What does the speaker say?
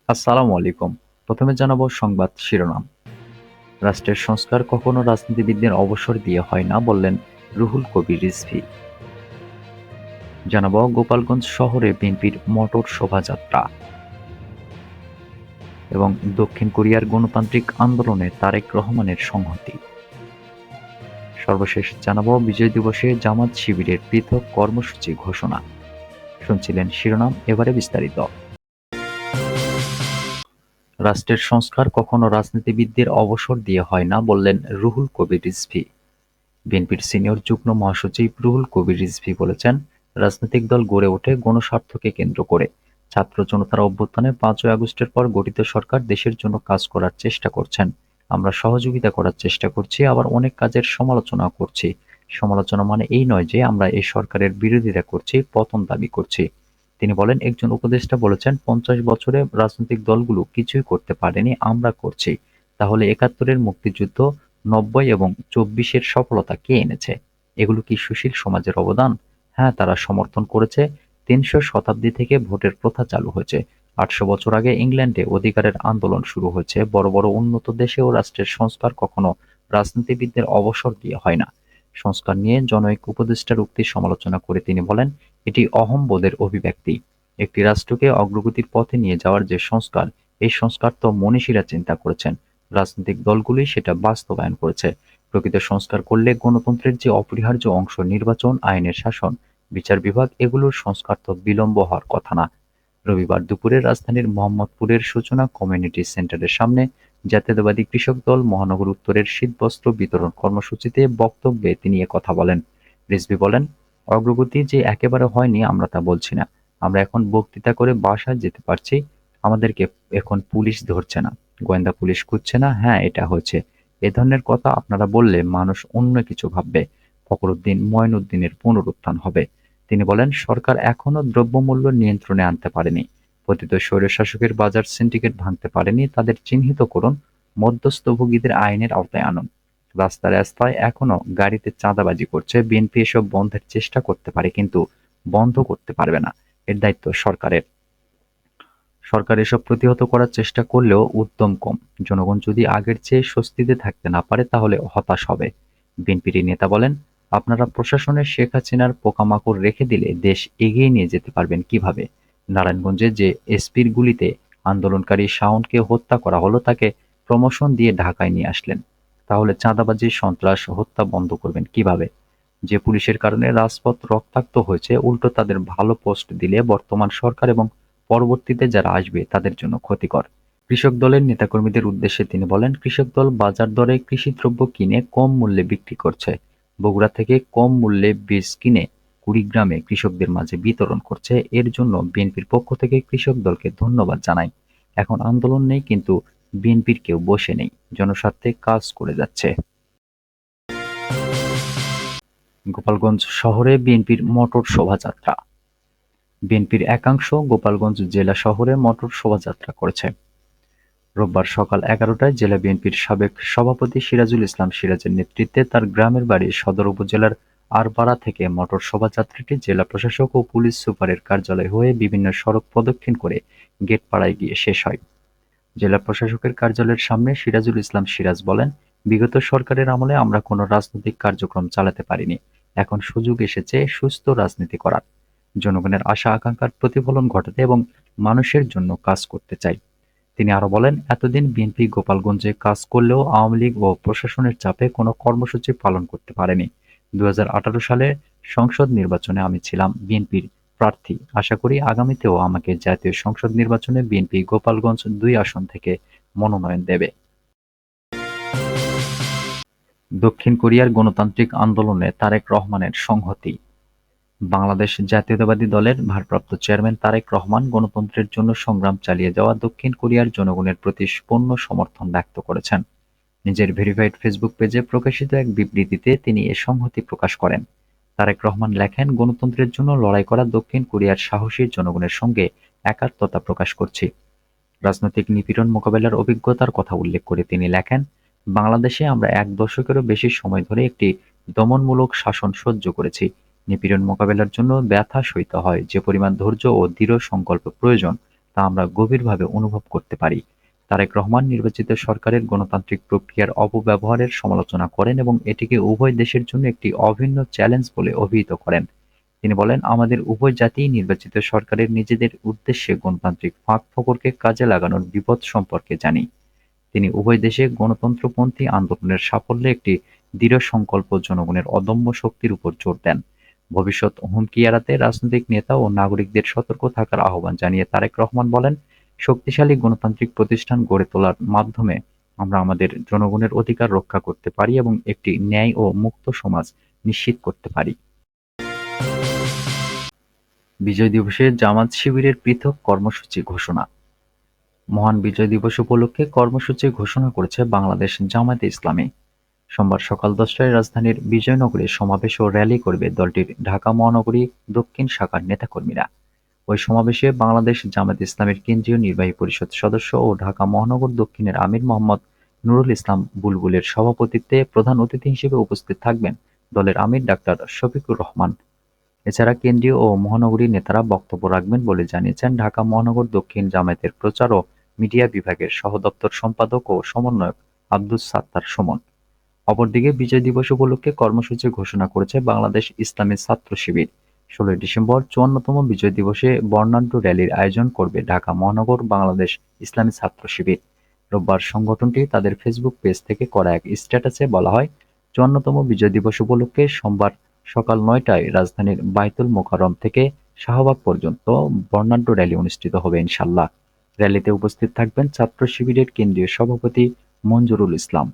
আসসালামু আলাইকুম। প্রথমে জানাবো সংবাদ শিরোনাম। রাষ্ট্রের সংস্কার কখনো রাজনীতিবিদদের অবসর দিয়ে হয় না বললেন রুহুল কবির রিজভী। জানাবো গোপালগঞ্জ শহরে বিএনপির মোটর শোভাযাত্রা এবং দক্ষিণ কোরিয়ার গণতান্ত্রিক আন্দোলনে তারেক রহমানের সংহতি। সর্বশেষ জানাবো বিজয় দিবসে জামাত শিবিরের পৃথক কর্মসূচি ঘোষণা। শুনছিলেন শিরোনাম, এবারে বিস্তারিত। রাষ্ট্রের সংস্কার কখনো রাজনীতিবিদদের অবসর দিয়ে হয় না বললেন রুহুল কবির রিজভী। বিএনপির সিনিয়র যুগ্ম মহাসচিব রুহুল কবির রিজভী বলেছেন, রাজনৈতিক দল গড়ে ওঠে গণস্বার্থকে কেন্দ্র করে। ছাত্র জনতার অভ্যুত্থানে ৫ই আগস্টের পর গঠিত সরকার দেশের জন্য কাজ করার চেষ্টা করছেন। আমরা সহযোগিতা করার চেষ্টা করছি, আবার অনেক কাজের সমালোচনা করছি। সমালোচনা মানে এই নয় যে আমরা এই সরকারের বিরোধিতা করছি, পতন দাবি করছি। তিনি বলেন, একজন উপদেষ্টা বলেছেন, ৫০ বছরে রাজনৈতিক দলগুলো কিছুই করতে পারেনি, আমরা করছি। তাহলে ৭১-এর মুক্তিযুদ্ধ, ৯০ এবং ২৪-এর সফলতা কে এনেছে? এগুলো কি সুশীল সমাজের অবদান? হ্যাঁ, তারা সমর্থন করেছে। ৩০০ শতাব্দী থেকে ভোটের প্রথা চালু হয়েছে। ৮০০ বছর আগে ইংল্যান্ডে অধিকারের আন্দোলন শুরু হয়েছে। বড় বড় উন্নত দেশে ও রাষ্ট্রের সংস্কার কখনো রাজনীতিবিদদের অবসর দিয়ে হয় না। সংস্কার নিয়ে জনৈক উপদেষ্টার উক্তির সমালোচনা করে তিনি বলেন, এটি অহংবোধের অভিব্যক্তি। একটি রাষ্ট্রকে অগ্রগতির পথে নিয়ে যাওয়ার যে সংস্কার, এই সংস্কার তো মনীষীরা চিন্তা করেছেন। রাজনৈতিক দলগুলি সেটা বাস্তবায়ন করেছে। প্রকৃত সংস্কার করলে গণতন্ত্রের যে অপরিহার্য অংশ নির্বাচন, আইনের শাসন, বিচার বিভাগ, এগুলোর সংস্কার তো বিলম্ব হওয়ার কথা না। রবিবার দুপুরে রাজধানীর মোহাম্মদপুরের সূচনা কমিউনিটি সেন্টারের সামনে জাতীয়তাবাদী কৃষক দল মহানগর উত্তরের শীতবস্ত্র বিতরণ কর্মসূচিতে বক্তব্যে তিনি কথা বলেন। রিজভী বলেন, অগ্রগতি যে একেবারে হয়নি আমরা তা বলছি না। আমরা এখন বক্তৃতা করে বাসায় যেতে পারছি। আমাদেরকে এখন পুলিশ ধরছে না, গোয়েন্দা পুলিশ খুঁজছে না। হ্যাঁ, এটা হয়েছে। এ ধরনের কথা আপনারা বললে মানুষ অন্য কিছু ভাববে। ফখরুদ্দিন মঈনুদ্দিনের পুনরুত্থান হবে। তিনি বলেন, সরকার এখনো দ্রব্যমূল্য নিয়ন্ত্রণে আনতে পারেনি। পতিত স্বৈরশাসকের বাজার সিন্ডিকেট ভাঙতে পারেনি। তাদের চিহ্নিত করুন, মধ্যস্থভোগীদের আইনের আওতায় আনুন। রাস্তায় রাস্তায় এখনো গাড়িতে চাঁদাবাজি করছে। বিএনপি এসব বন্ধের চেষ্টা করতে পারে, কিন্তু বন্ধ করতে পারবে না। এর দায়িত্ব সরকারের। সরকার এসব প্রতিহত করার চেষ্টা করলেও উদ্যম কম। জনগণ যদি আগের চেয়ে স্বস্তিতে থাকতে না পারে তাহলে হতাশ হবে। বিএনপির এই নেতা বলেন, আপনারা প্রশাসনে শেখ হাসিনার পোকামাকড় রেখে দিলে দেশ এগিয়ে নিয়ে যেতে পারবেন কিভাবে? নারায়ণগঞ্জে যে এসপির গুলিতে আন্দোলনকারী শাওনকে হত্যা করা হলো, তাকে প্রমোশন দিয়ে ঢাকায় নিয়ে আসলেন। তাহলে চাঁদাবাজি, সন্ত্রাস, হত্যা বন্ধ করবেন কিভাবে? যে পুলিশের কারণে রাজপথ রক্তাক্ত হয়েছে, উল্টো তাদের ভালো পোস্ট দিলে বর্তমান সরকার এবং পরবর্তীতে যারা আসবে তাদের জন্য ক্ষতিকর। কৃষক দলের নেতাকর্মীদের উদ্দেশ্যে তিনি বলেন, কৃষক দল বাজার দরে কৃষিদ্রব্য কিনে কম মূল্যে বিক্রি করছে। বগুড়া থেকে কম মূল্যে বীজ কিনে কুড়িগ্রামে কৃষকদের মাঝে বিতরণ করছে। এর জন্য বিএনপির পক্ষ থেকে কৃষক দলকে ধন্যবাদ জানাই। এখন আন্দোলন নেই, কিন্তু বিএনপির কেউ বসে নেই, জনস্বার্থে কাজ করে যাচ্ছে। গোপালগঞ্জ শহরে বিএনপির মোটর শোভাযাত্রা। বিএনপির একাংশ গোপালগঞ্জ জেলা শহরে মোটর শোভাযাত্রা করেছে। রোববার সকাল ১১টায় জেলা বিএনপির সাবেক সভাপতি সিরাজুল ইসলাম সিরাজের নেতৃত্বে তার গ্রামের বাড়ি সদর উপজেলার আরপাড়া থেকে মোটর শোভাযাত্রাটি জেলা প্রশাসক ও পুলিশ সুপারের কার্যালয় হয়ে বিভিন্ন সড়ক প্রদক্ষিণ করে গেটপাড়ায় গিয়ে শেষ হয়। জেলা প্রশাসকের কার্যালয়ের সামনে সিরাজুল ইসলাম সিরাজ বলেন, বিগত সরকারের আমলে আমরা কোনো রাজনৈতিক কার্যক্রম চালাতে পারিনি। এখন সুযোগ এসেছে সুস্থ রাজনীতি করার, জনগণের আশা আকাঙ্ক্ষার প্রতিফলন ঘটাতে এবং মানুষের জন্য কাজ করতে চাই। তিনি আরো বলেন, এতদিন বিএনপি গোপালগঞ্জে কাজ করলেও আওয়ামী লীগ ও প্রশাসনের চাপে কোনো কর্মসূচি পালন করতে পারেনি। ২০১৮ সালে সংসদ নির্বাচনে আমি ছিলাম বিএনপির প্রার্থী। আশা করি আগামীতেও আমাকে জাতীয় সংসদ নির্বাচনে বিএনপি গোপালগঞ্জ ২ আসন থেকে মনোনয়ন দেবে। দক্ষিণ কোরিয়ার গণতান্ত্রিক আন্দোলনে তারেক রহমানের সংহতি। বাংলাদেশ জাতীয়তাবাদী দলের ভারপ্রাপ্ত চেয়ারম্যান তারেক রহমান গণতন্ত্রের জন্য সংগ্রাম চালিয়ে যাওয়া দক্ষিণ কোরিয়ার জনগণের প্রতি পূর্ণ সমর্থন ব্যক্ত করেছেন। নিজের ভেরিফাইড ফেসবুক পেজে প্রকাশিত এক বিবৃতিতে তিনি এ সংহতি প্রকাশ করেন। তারেক রহমান লেখেন, গণতন্ত্রের জন্য লড়াই করা দক্ষিণ কোরিয়ার সাহসী জনগণের সঙ্গে একাত্মতা প্রকাশ করছি। রাজনৈতিক নিপীড়ন মোকাবেলার অভিজ্ঞতার কথা উল্লেখ করে তিনি লেখেন, বাংলাদেশে আমরা ১ দশকেরও বেশি সময় ধরে একটি দমনমূলক শাসন সহ্য করেছি। নিপীড়ন মোকাবেলার জন্য ব্যথা সইতে হয়। যে পরিমাণ ধৈর্য ও দৃঢ় সংকল্প প্রয়োজন তা আমরা গভীরভাবে অনুভব করতে পারি। তারেক রহমান নির্বাচিত সরকারের গণতান্ত্রিক প্রক্রিয়ার অপব্যবহারের সমালোচনা করেন এবং এটিকে উভয় দেশের জন্য একটি অভিন্ন চ্যালেঞ্জ বলে অভিহিত করেন। তিনি বলেন, আমাদের উভয় জাতিই নির্বাচিত সরকারের নিজেদের উদ্দেশ্যে গণতান্ত্রিক ফাঁক-ফোকরকে কাজে লাগানোর বিপদ সম্পর্কে জানি। তিনি উভয় দেশে গণতন্ত্রপন্থী আন্দোলনের সাফল্যে একটি দৃঢ় সংকল্প জনগণের অদম্য শক্তির উপর জোর দেন। ভবিষ্যৎ হুমকি এড়াতে রাজনৈতিক নেতা ও নাগরিকদের সতর্ক থাকার আহ্বান জানিয়ে তারেক রহমান বলেন, শক্তিশালী গণতান্ত্রিক প্রতিষ্ঠান গড়ে তোলার মাধ্যমে আমরা আমাদের জনগণের অধিকার রক্ষা করতে পারি এবং একটি ন্যায় ও মুক্ত সমাজ নিশ্চিত করতে পারি। বিজয় দিবসে জামাত শিবিরের পৃথক কর্মসূচি ঘোষণা। মহান বিজয় দিবস উপলক্ষে কর্মসূচি ঘোষণা করেছে বাংলাদেশ জামায়াতে ইসলামী। সোমবার সকাল 10টায় রাজধানীর বিজয়নগরে সমাবেশ ও র্যালি করবে দলটির ঢাকা মহানগরী দক্ষিণ শাখার নেতাকর্মীরা। ওই সমাবেশে বাংলাদেশ জামায়াতে ইসলামীর কেন্দ্রীয় নির্বাহী পরিষদ সদস্য ও ঢাকা মহানগর দক্ষিণের আমির মোহাম্মদ নুরুল ইসলাম বুলবুলের সভাপতিত্বে প্রধান অতিথি হিসেবে উপস্থিত থাকবেন দলের আমির ডাক্তার শফিকুর রহমান। এছাড়া কেন্দ্রীয় ও মহানগরী নেতারা বক্তব্য রাখবেন বলে জানিয়েছেন ঢাকা মহানগর দক্ষিণ জামায়াতের প্রচার ও মিডিয়া বিভাগের সহদপ্তর সম্পাদক ও সমন্বয়ক আব্দুস সাত্তার সুমন। অপরদিকে বিজয় দিবস উপলক্ষে কর্মসূচি ঘোষণা করেছে বাংলাদেশ ইসলামী ছাত্র শিবির। 16 ডিসেম্বর 54তম বিজয় দিবসে বর্ণাঢ্য র্যালির আয়োজন করবে ঢাকা মহানগর বাংলাদেশ ইসলামী ছাত্র শিবির। রোববার সংগঠনটি তাদের ফেসবুক পেজ থেকে করা এক স্ট্যাটাসে বলা হয়, 54তম বিজয় দিবস উপলক্ষে সোমবার সকাল 9টায় রাজধানীর বায়তুল মোকাররম থেকে শাহবাগ পর্যন্ত বর্ণাঢ্য র্যালি অনুষ্ঠিত হবে ইনশাআল্লাহ। র্যালিতে উপস্থিত থাকবেন ছাত্র শিবিরের কেন্দ্রীয় সভাপতি মঞ্জুরুল ইসলাম।